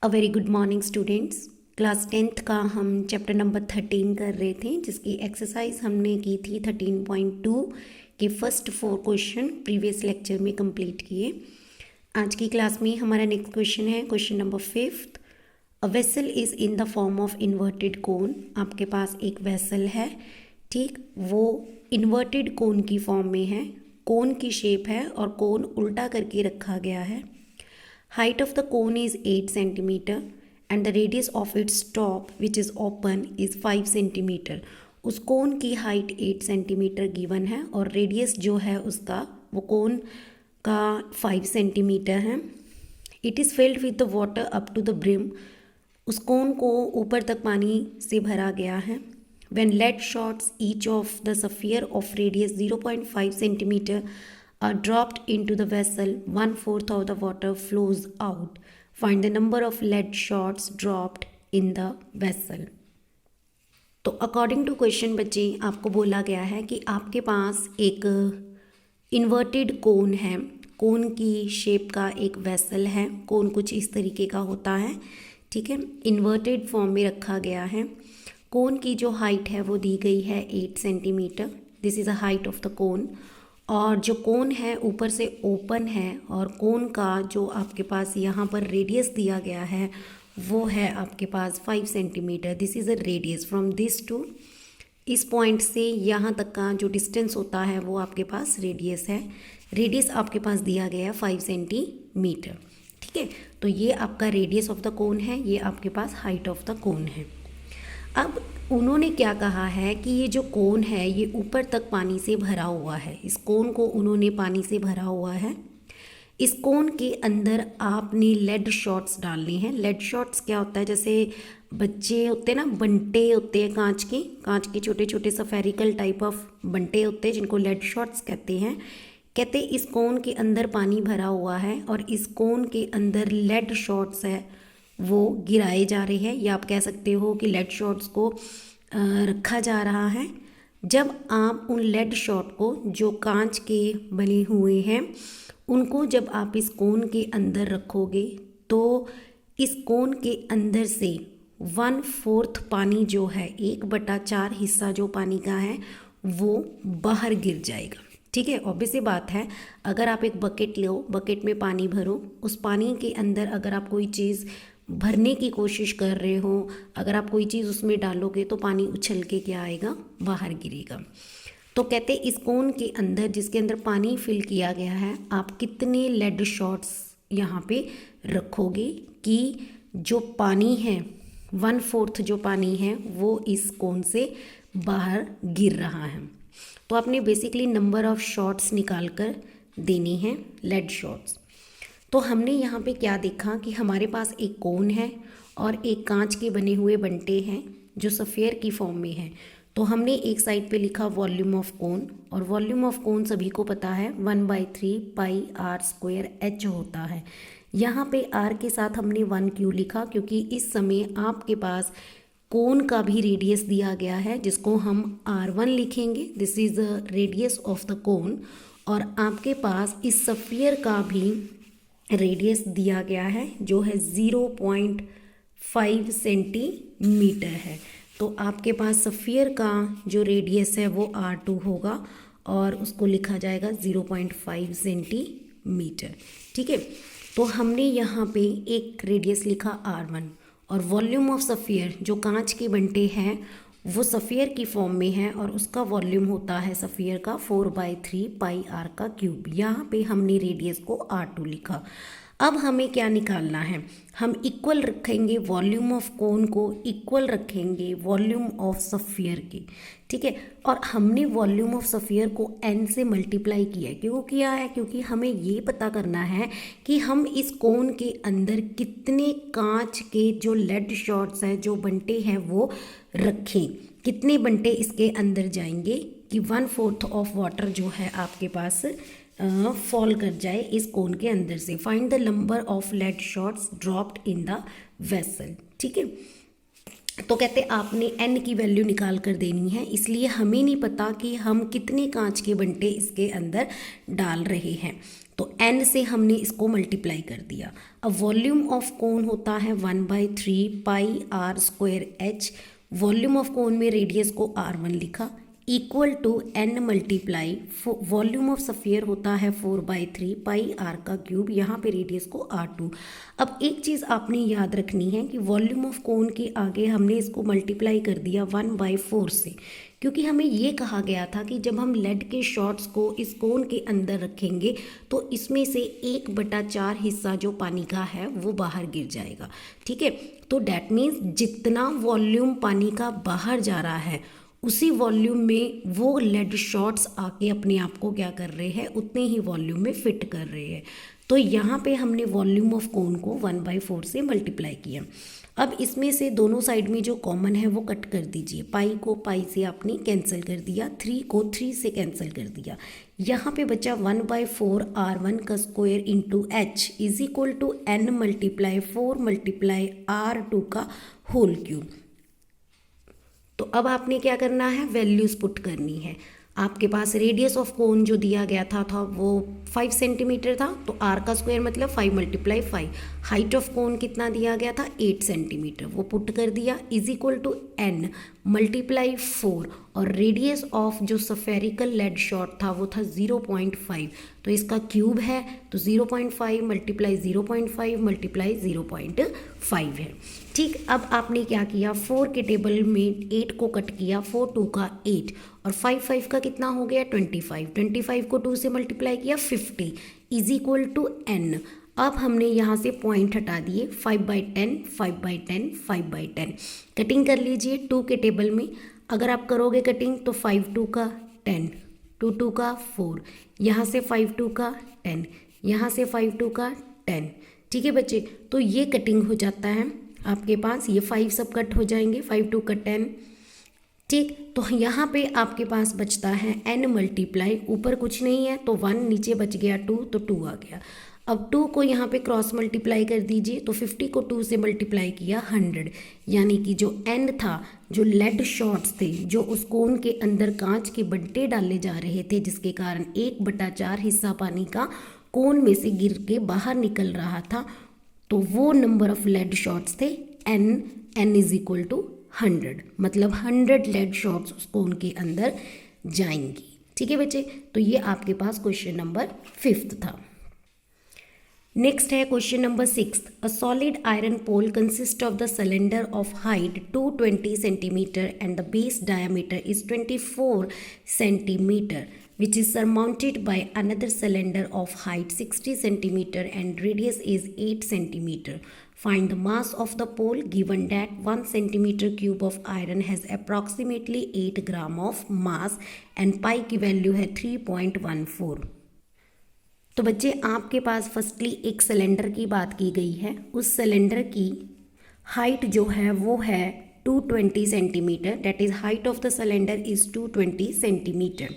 A very good morning students. Class 10th का हम chapter number 13 कर रहे थे, जिसकी एक्सरसाइज हमने की थी 13.2 के फर्स्ट 4 क्वेश्चन प्रीवियस लेक्चर में कंप्लीट किए। आज की क्लास में हमारा नेक्स्ट क्वेश्चन है question number 5th। A vessel is in the form of inverted कोन। आपके पास एक वेसल है, ठीक, वो इन्वर्टेड कोन की फॉर्म में है, कोन की शेप है और कोन उल्टा करके रखा गया है। Height of the cone is 8 centimeter and the radius of its top which is open is 5 centimeter। उस कोन की हाइट 8 सेंटीमीटर गिवन है और रेडियस जो है उसका वो कोन का 5 सेंटीमीटर है। It is filled with the water up to the brim. उस कोन को ऊपर तक पानी से भरा गया है। When lead shots each of the sphere of radius 0.5 centimeter are dropped into the vessel, 1/4 of the water flows out. Find the number of lead shots dropped in the vessel. तो according to question बच्चे आपको बोला गया है कि आपके पास एक inverted कोन है, कोन की शेप का एक वेसल है। कोन कुछ इस तरीके का होता है, ठीक है, इन्वर्टेड फॉर्म में रखा गया है। कोन की जो हाइट है वो दी गई है 8 centimetre. This is a height of the cone. और जो कोन है ऊपर से ओपन है और कोन का जो आपके पास यहाँ पर रेडियस दिया गया है वो है आपके पास 5 centimetre. This is a radius from this to, इस पॉइंट से यहाँ तक का जो डिस्टेंस होता है वो आपके पास रेडियस है। रेडियस आपके पास दिया गया है 5 सेंटीमीटर, ठीक है। तो ये आपका रेडियस ऑफ द कोन है, ये आपके पास हाइट ऑफ द कोन है। अब उन्होंने क्या कहा है कि ये जो कोन है ये ऊपर तक पानी से भरा हुआ है। इस कोन को उन्होंने पानी से भरा हुआ है। इस कोन के अंदर आपने लेड शॉट्स डालने हैं। लेड शॉट्स क्या होता है, जैसे बच्चे होते हैं ना, बंटे होते हैं कांच के छोटे छोटे सफेरिकल टाइप ऑफ बंटे होते हैं जिनको लेड शॉट्स कहते हैं। कहते इस कोन के अंदर पानी भरा हुआ है और इस कोन के अंदर लेड शॉट्स है वो गिराए जा रहे हैं, या आप कह सकते हो कि लेड शॉट्स को रखा जा रहा है। जब आप उन लेड शॉट को जो कांच के बने हुए हैं उनको जब आप इस कोन के अंदर रखोगे तो इस कोन के अंदर से 1/4 पानी जो है, 1/4 हिस्सा जो पानी का है वो बाहर गिर जाएगा, ठीक है। ऑब्वियस सी बात है, अगर आप एक बकेट लो, बकेट में पानी भरो, उस पानी के अंदर अगर आप कोई चीज़ भरने की कोशिश कर रहे हो, अगर आप कोई चीज़ उसमें डालोगे तो पानी उछल के क्या आएगा, बाहर गिरेगा। तो कहते इस कोन के अंदर जिसके अंदर पानी फिल किया गया है आप कितने लेड शॉट्स यहाँ पे रखोगे कि जो पानी है 1/4 जो पानी है वो इस कोन से बाहर गिर रहा है। तो आपने बेसिकली नंबर ऑफ शॉट्स निकाल कर देनी है, लेड शॉट्स। तो हमने यहाँ पे क्या देखा कि हमारे पास एक कोन है और एक कांच के बने हुए बंटे हैं जो सफ़ेयर की फॉर्म में है। तो हमने एक साइड पे लिखा वॉल्यूम ऑफ कोन, और वॉल्यूम ऑफ कोन सभी को पता है 1/3 पाई आर स्क्वायर एच होता है। यहाँ पे आर के साथ हमने 1 क्यों लिखा, क्योंकि इस समय आपके पास कोन का भी रेडियस दिया गया है जिसको हम R1 लिखेंगे। This is the radius of the cone. और आपके पास इस सफ़ियर का भी रेडियस दिया गया है जो है 0.5 सेंटीमीटर है। तो आपके पास सफ़ियर का जो रेडियस है वो R2 होगा और उसको लिखा जाएगा 0.5 सेंटीमीटर, ठीक है। तो हमने यहाँ पे एक रेडियस लिखा R1 और वॉल्यूम ऑफ सफ़ियर जो कांच के बंटे हैं वो सफ़ियर की फॉर्म में है और उसका वॉल्यूम होता है सफ़ियर का 4/3 पाई आर का क्यूब। यहाँ पे हमने रेडियस को R2 लिखा। अब हमें क्या निकालना है, हम इक्वल रखेंगे वॉल्यूम ऑफ कोन को, इक्वल रखेंगे वॉल्यूम ऑफ सफ़ियर के, ठीक है। और हमने वॉल्यूम ऑफ सफ़ियर को n से मल्टीप्लाई किया है। क्यों किया है, क्योंकि हमें ये पता करना है कि हम इस कोन के अंदर कितने कांच के जो लेड शॉट्स हैं, जो बंटे हैं वो रखें, कितने बंटे इसके अंदर जाएंगे कि 1/4 ऑफ वाटर जो है आपके पास फॉल कर जाए इस कोन के अंदर से। Find the number of lead shots dropped in the vessel, ठीक है। तो कहते आपने n की वैल्यू निकाल कर देनी है, इसलिए हमें नहीं पता कि हम कितने कांच के बंटे इसके अंदर डाल रहे हैं। तो n से हमने इसको मल्टीप्लाई कर दिया। अब वॉल्यूम ऑफ कोन होता है 1/3 pi R square H. Volume of cone में रेडियस को r1 लिखा equal to n multiply volume of sphere होता है 4/3 पाई आर का क्यूब, यहाँ पे रेडियस को r2। अब एक चीज़ आपने याद रखनी है कि वॉल्यूम ऑफ कोन के आगे हमने इसको मल्टीप्लाई कर दिया 1/4 से, क्योंकि हमें ये कहा गया था कि जब हम लेड के शॉट्स को इस कोन के अंदर रखेंगे तो इसमें से 1/4 हिस्सा जो पानी का है वो बाहर गिर जाएगा। ठीक है, तो डैट मीन्स जितना वॉल्यूम पानी का बाहर जा रहा है उसी वॉल्यूम में वो लेड शॉट्स आके अपने आप को क्या कर रहे हैं, उतने ही वॉल्यूम में फिट कर रहे हैं। तो यहाँ पे हमने वॉल्यूम ऑफ कोन को 1/4 से मल्टीप्लाई किया। अब इसमें से दोनों साइड में जो कॉमन है वो कट कर दीजिए। पाई को पाई से आपने कैंसिल कर दिया, 3 को 3 से कैंसिल कर दिया। यहाँ पे बचा 1/4 r1 का square into H is equal to n multiply 4 multiply r2 का होल क्यूब। तो अब आपने क्या करना है, वैल्यूज़ पुट करनी है। आपके पास रेडियस ऑफ कोन जो दिया गया था वो 5 सेंटीमीटर था, तो r का स्क्वायर मतलब 5 मल्टीप्लाई 5। हाइट ऑफ कोन कितना दिया गया था, 8 सेंटीमीटर, वो पुट कर दिया is equal to n multiply 4। और रेडियस ऑफ जो सफेरिकल लेड शॉट था वो था 0.5, तो इसका क्यूब है तो 0.5 मल्टीप्लाई 0.5 मल्टीप्लाई 0.5 है। ठीक, अब आपने क्या किया, 4 के टेबल में 8 को कट किया, 4 2 का 8 और 5 5 का कितना हो गया 25। 25 को 2 से मल्टीप्लाई किया 50 इज इक्वल टू n। अब हमने यहाँ से पॉइंट हटा दिए, 5/10 5/10 5/10। कटिंग कर लीजिए 2 के टेबल में। अगर आप करोगे कटिंग तो 5 2 का 10, 2 2 का 4, यहाँ से 5 2 का 10, यहाँ से 5 2 का 10। ठीक है बच्चे, तो ये कटिंग हो जाता है आपके पास, ये 5 सब कट हो जाएंगे, 5 2 का 10। ठीक, तो यहाँ पे आपके पास बचता है n मल्टीप्लाई, ऊपर कुछ नहीं है तो 1, नीचे बच गया 2 तो 2 आ गया। अब 2 को यहाँ पे क्रॉस मल्टीप्लाई कर दीजिए, तो 50 को 2 से मल्टीप्लाई किया 100, यानी कि जो n था, जो लेड शॉट्स थे, जो उस कोन के अंदर कांच के बंटे डाले जा रहे थे जिसके कारण 1/4 हिस्सा पानी का कोन में से गिर के बाहर निकल रहा था, तो वो नंबर ऑफ लेड शॉट्स थे n इज इक्वल टू 100, मतलब 100 लेड शॉट्स उस कोन के अंदर जाएंगी। ठीक है बच्चे, तो ये आपके पास क्वेश्चन नंबर 5 था। नेक्स्ट है question number 6। A solid iron pole consist of the cylinder of height 220 centimetre and the base diameter is 24 centimetre which is surmounted by another cylinder of height 60 centimeter and radius is 8 centimeter. Find the mass of the pole given that 1 centimeter cube of iron has approximately 8 gram of mass and pi की value है 3.14। तो बच्चे आपके पास firstly एक cylinder की बात की गई है। उस सिलेंडर की हाइट जो है वो है 220 centimetre, that is height of the cylinder is 220 centimetre.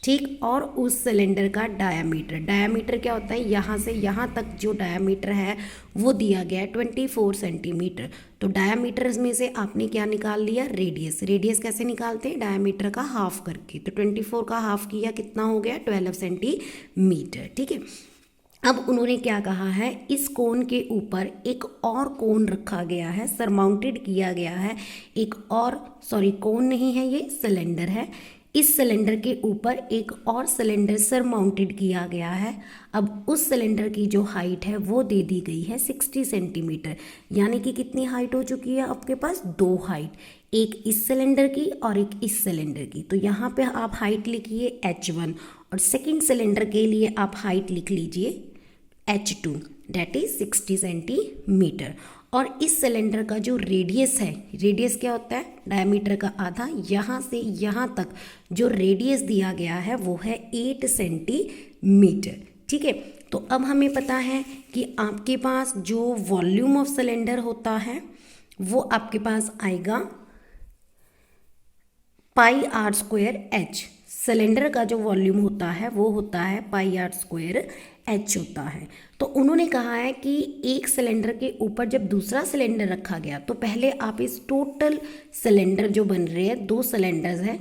ठीक, और उस सिलेंडर का डायामीटर क्या होता है, यहाँ से यहाँ तक जो डायामीटर है वो दिया गया है 24 सेंटीमीटर। तो डायामीटर में से आपने क्या निकाल लिया, रेडियस कैसे निकालते हैं, डायामीटर का हाफ करके, तो 24 का हाफ किया कितना हो गया 12 सेंटीमीटर। ठीक है, अब उन्होंने क्या कहा है, इस कोन के ऊपर एक और कोन रखा गया है, सरमाउंटेड किया गया है एक और, कोन नहीं है ये सिलेंडर है, इस सिलेंडर के ऊपर एक और सिलेंडर सरमाउंटेड किया गया है। अब उस सिलेंडर की जो हाइट है वो दे दी गई है 60 सेंटीमीटर, यानी कि कितनी हाइट हो चुकी है आपके पास, 2 हाइट, एक इस सिलेंडर की और एक इस सिलेंडर की। तो यहाँ पे आप हाइट लिखिए h1 और सेकंड सिलेंडर के लिए आप हाइट लिख लीजिए h2, दैट इज 60 सेंटीमीटर। और इस सिलेंडर का जो रेडियस है, रेडियस क्या होता है, डायमीटर का आधा, यहाँ से यहाँ तक जो रेडियस दिया गया है वो है 8 सेंटीमीटर। ठीक है, तो अब हमें पता है कि आपके पास जो वॉल्यूम ऑफ सिलेंडर होता है वो आपके पास आएगा पाई आर स्क्वायर एच। सिलेंडर का जो वॉल्यूम होता है वो होता है पाई आर स्क्वायर एच होता है। तो उन्होंने कहा है कि एक सिलेंडर के ऊपर जब दूसरा सिलेंडर रखा गया तो पहले आप इस टोटल सिलेंडर जो बन रहे हैं, 2 सिलेंडर्स हैं,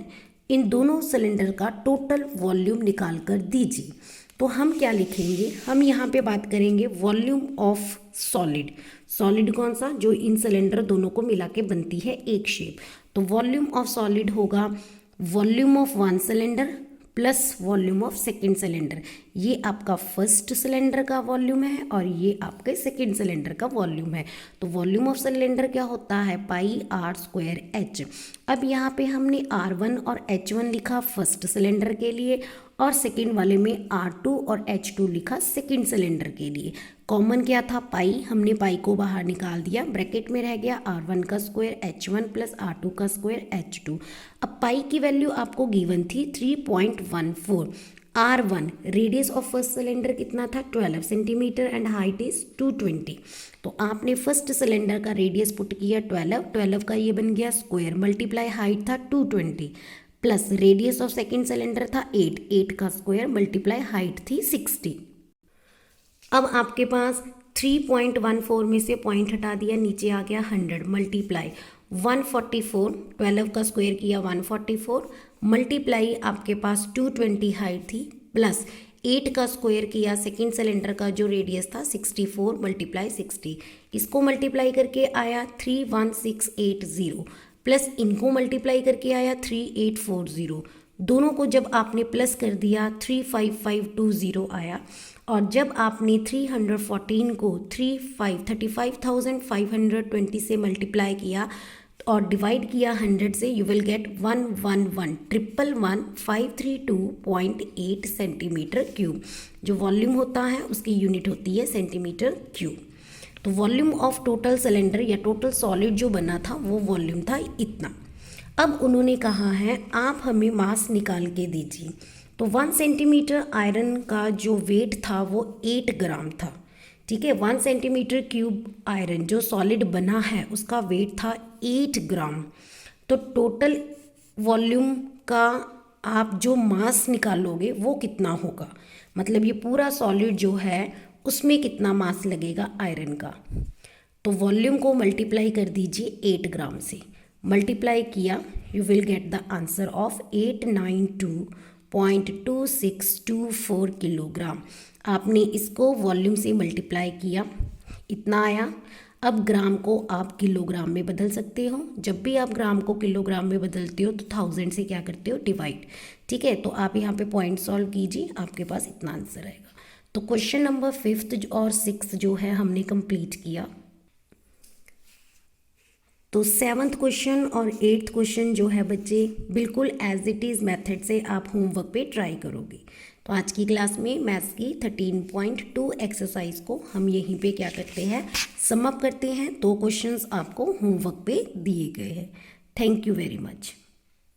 इन दोनों सिलेंडर का टोटल वॉल्यूम निकाल कर दीजिए। तो हम क्या लिखेंगे, हम यहाँ पे बात करेंगे वॉल्यूम ऑफ सॉलिड। सॉलिड कौन सा, जो इन सिलेंडर दोनों को मिला के बनती है एक शेप। तो वॉल्यूम ऑफ सॉलिड होगा volume of one cylinder plus volume of second cylinder. ये आपका फर्स्ट सिलेंडर का वॉल्यूम है और ये आपके सेकेंड सिलेंडर का वॉल्यूम है। तो वॉल्यूम ऑफ सिलेंडर क्या होता है, पाई आर स्क्वायर एच। अब यहाँ पे हमने R1 और H1 लिखा फर्स्ट सिलेंडर के लिए और सेकेंड वाले में R2 और H2 लिखा सेकेंड सिलेंडर के लिए। कॉमन क्या था, पाई, हमने पाई को बाहर निकाल दिया, ब्रैकेट में रह गया R1 का स्क्वायर H1 प्लस R2 का स्क्वायर H2। अब पाई की वैल्यू आपको गिवन थी 3.14। R1 radius of first cylinder कितना था 12 सेंटीमीटर एंड हाइट इज 220। तो आपने फर्स्ट सिलेंडर का रेडियस पुट किया 12 का ये बन गया स्क्वायर मल्टीप्लाई हाइट था 220 plus radius of second cylinder था 8 का स्क्वायर मल्टीप्लाई हाइट थी 60। अब आपके पास 3.14 में से पॉइंट हटा दिया, नीचे आ गया 100 मल्टीप्लाई 144, 12 का स्क्वायर किया 144 मल्टीप्लाई आपके पास 220 हाइट थी प्लस 8 का स्क्वायर किया सेकेंड सिलेंडर का जो रेडियस था 64 मल्टीप्लाई 60, इसको मल्टीप्लाई करके आया 31680 प्लस इनको मल्टीप्लाई करके आया 3840। दोनों को जब आपने प्लस कर दिया 35520 आया और जब आपने 314 को 35,520 से मल्टीप्लाई किया और डिवाइड किया 100 से, you will get 111,532.8 centimetre cube. जो वॉल्यूम होता है उसकी यूनिट होती है सेंटीमीटर क्यूब। तो वॉल्यूम ऑफ टोटल सिलेंडर या टोटल सॉलिड जो बना था वो वॉल्यूम था इतना। अब उन्होंने कहा है आप हमें मास निकाल के दीजिए। तो 1 सेंटीमीटर आयरन का जो वेट था वो 8 ग्राम था, ठीक है। 1 सेंटीमीटर क्यूब आयरन जो सॉलिड बना है उसका वेट था 8 ग्राम। तो टोटल वॉल्यूम का आप जो मास निकालोगे वो कितना होगा, मतलब ये पूरा सॉलिड जो है उसमें कितना मास लगेगा आयरन का। तो वॉल्यूम को मल्टीप्लाई कर दीजिए 8 ग्राम से, मल्टीप्लाई किया you will get the answer of 892.2624 kilogram. आपने इसको वॉल्यूम से मल्टीप्लाई किया, इतना आया। अब ग्राम को आप किलोग्राम में बदल सकते हो। जब भी आप ग्राम को किलोग्राम में बदलते हो तो 1000 से क्या करते हो, डिवाइड, ठीक है। तो आप यहाँ पे पॉइंट सॉल्व कीजिए, आपके पास इतना आंसर आएगा। तो क्वेश्चन नंबर 5th और 6th जो है हमने कंप्लीट किया। तो 7th क्वेश्चन और 8th क्वेश्चन जो है बच्चे बिल्कुल एज इट इज़ मेथड से आप होमवर्क पे ट्राई करोगे। तो आज की क्लास में मैथ्स की 13.2 एक्सरसाइज को हम यहीं पे क्या करते हैं, सम अप करते हैं। 2 क्वेश्चंस आपको होमवर्क पे दिए गए हैं। Thank you very much.